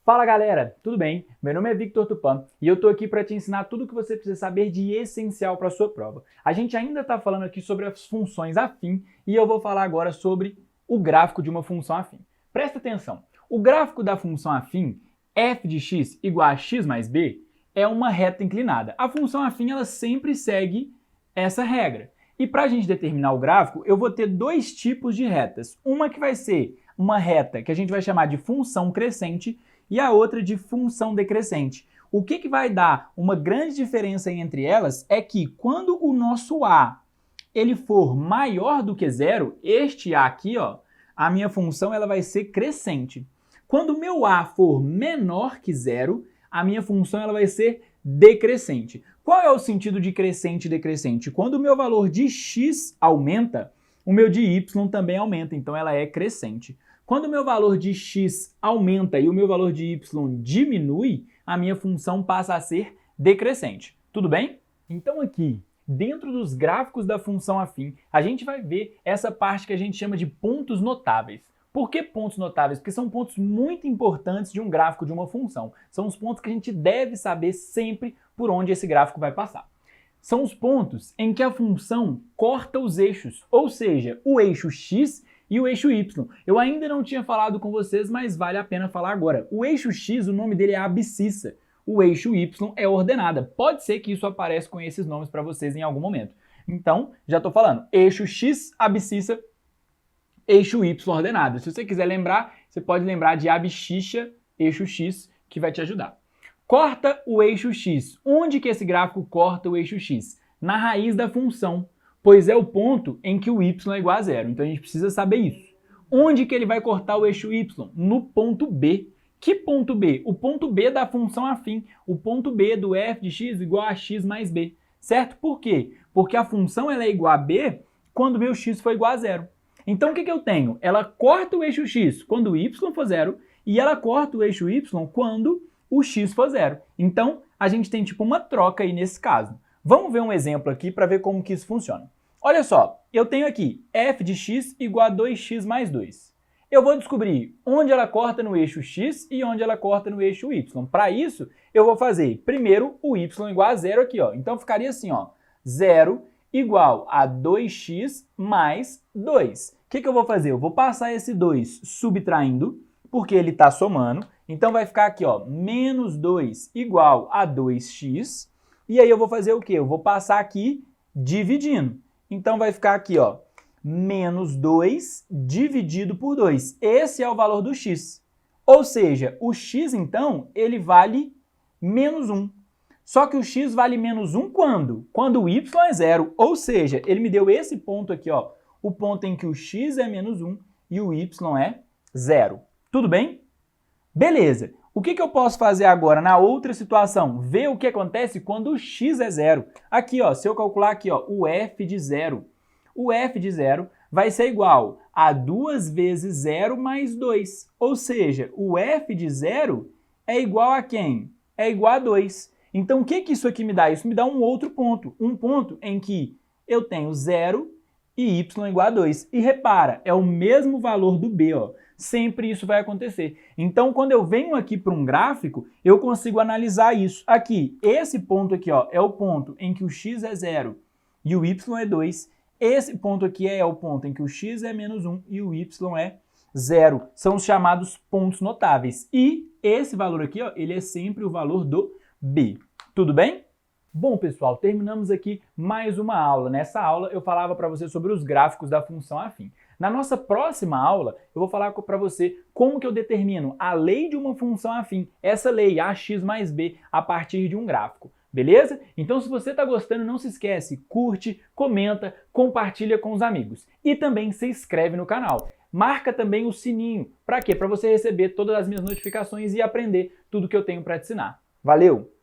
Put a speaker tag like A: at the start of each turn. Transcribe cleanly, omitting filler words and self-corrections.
A: Fala galera, tudo bem? Meu nome é Victor Tupã e eu estou aqui para te ensinar tudo o que você precisa saber de essencial para a sua prova. A gente ainda está falando aqui sobre as funções afim e eu vou falar agora sobre o gráfico de uma função afim. Presta atenção, o gráfico da função afim f de x igual a x mais b é uma reta inclinada. A função afim ela sempre segue essa regra. E para a gente determinar o gráfico, eu vou ter dois tipos de retas. Uma que vai ser uma reta que a gente vai chamar de função crescente e a outra de função decrescente. O que vai dar uma grande diferença entre elas é que quando o nosso a ele for maior do que zero, este a aqui, ó, a minha função ela vai ser crescente. Quando o meu a for menor que zero, a minha função ela vai ser decrescente. Qual é o sentido de crescente e decrescente? Quando o meu valor de x aumenta, o meu de y também aumenta, então ela é crescente. Quando o meu valor de x aumenta e o meu valor de y diminui, a minha função passa a ser decrescente. Tudo bem? Então aqui, dentro dos gráficos da função afim, a gente vai ver essa parte que a gente chama de pontos notáveis. Por que pontos notáveis? Porque são pontos muito importantes de um gráfico de uma função. São os pontos que a gente deve saber sempre por onde esse gráfico vai passar. São os pontos em que a função corta os eixos, ou seja, o eixo x e o eixo y. Eu ainda não tinha falado com vocês, mas vale a pena falar agora. O eixo x, o nome dele é abscissa. O eixo y é ordenada. Pode ser que isso apareça com esses nomes para vocês em algum momento. Então, já estou falando. Eixo x, abscissa, eixo y ordenada. Se você quiser lembrar, você pode lembrar de abscissa, eixo x, que vai te ajudar. Corta o eixo x. Onde que esse gráfico corta o eixo x? Na raiz da função, pois é o ponto em que o y é igual a zero. Então a gente precisa saber isso. Onde que ele vai cortar o eixo y? No ponto B. Que ponto B? O ponto B da função afim. O ponto B do f de x igual a x mais b. Certo? Por quê? Porque a função ela é igual a b quando o meu x for igual a zero. Então o que eu tenho? Ela corta o eixo x quando o y for zero e ela corta o eixo y quando o x for zero. Então a gente tem tipo uma troca aí nesse caso. Vamos ver um exemplo aqui para ver como que isso funciona. Olha só, eu tenho aqui f de x igual a 2x mais 2. Eu vou descobrir onde ela corta no eixo x e onde ela corta no eixo y. Para isso, eu vou fazer primeiro o y igual a zero aqui, ó. Então ficaria assim, ó, 0 igual a 2x mais 2. O que eu vou fazer? Eu vou passar esse 2 subtraindo, porque ele está somando. Então vai ficar aqui, ó, menos 2 igual a 2x. E aí eu vou fazer o quê? Eu vou passar aqui dividindo. Então vai ficar aqui, ó, menos 2 dividido por 2. Esse é o valor do x. Ou seja, o x, então, ele vale menos 1. Só que o x vale menos 1 quando? Quando o y é zero. Ou seja, ele me deu esse ponto aqui, ó, o ponto em que o x é menos 1 e o y é zero. Tudo bem? Beleza. O que eu posso fazer agora na outra situação? Ver o que acontece quando o x é zero. Aqui, ó, se eu calcular aqui, ó, o f de zero. O f de zero vai ser igual a 2 vezes 0 mais 2. Ou seja, o f de zero é igual a quem? É igual a 2. Então, o que isso aqui me dá? Isso me dá um outro ponto. Um ponto em que eu tenho 0 e y igual a 2. E repara, é o mesmo valor do b, ó. Sempre isso vai acontecer. Então, quando eu venho aqui para um gráfico, eu consigo analisar isso. Aqui, esse ponto aqui, ó, é o ponto em que o x é 0 e o y é 2. Esse ponto aqui é o ponto em que o x é menos 1 e o y é 0. São os chamados pontos notáveis. E esse valor aqui, ó, ele é sempre o valor do b. Tudo bem? Bom, pessoal, terminamos aqui mais uma aula. Nessa aula, eu falava para você sobre os gráficos da função afim. Na nossa próxima aula, eu vou falar para você como que eu determino a lei de uma função afim, essa lei, ax mais b, a partir de um gráfico. Beleza? Então, se você está gostando, não se esquece, curte, comenta, compartilha com os amigos. E também se inscreve no canal. Marca também o sininho. Para quê? Para você receber todas as minhas notificações e aprender tudo que eu tenho para te ensinar. Valeu!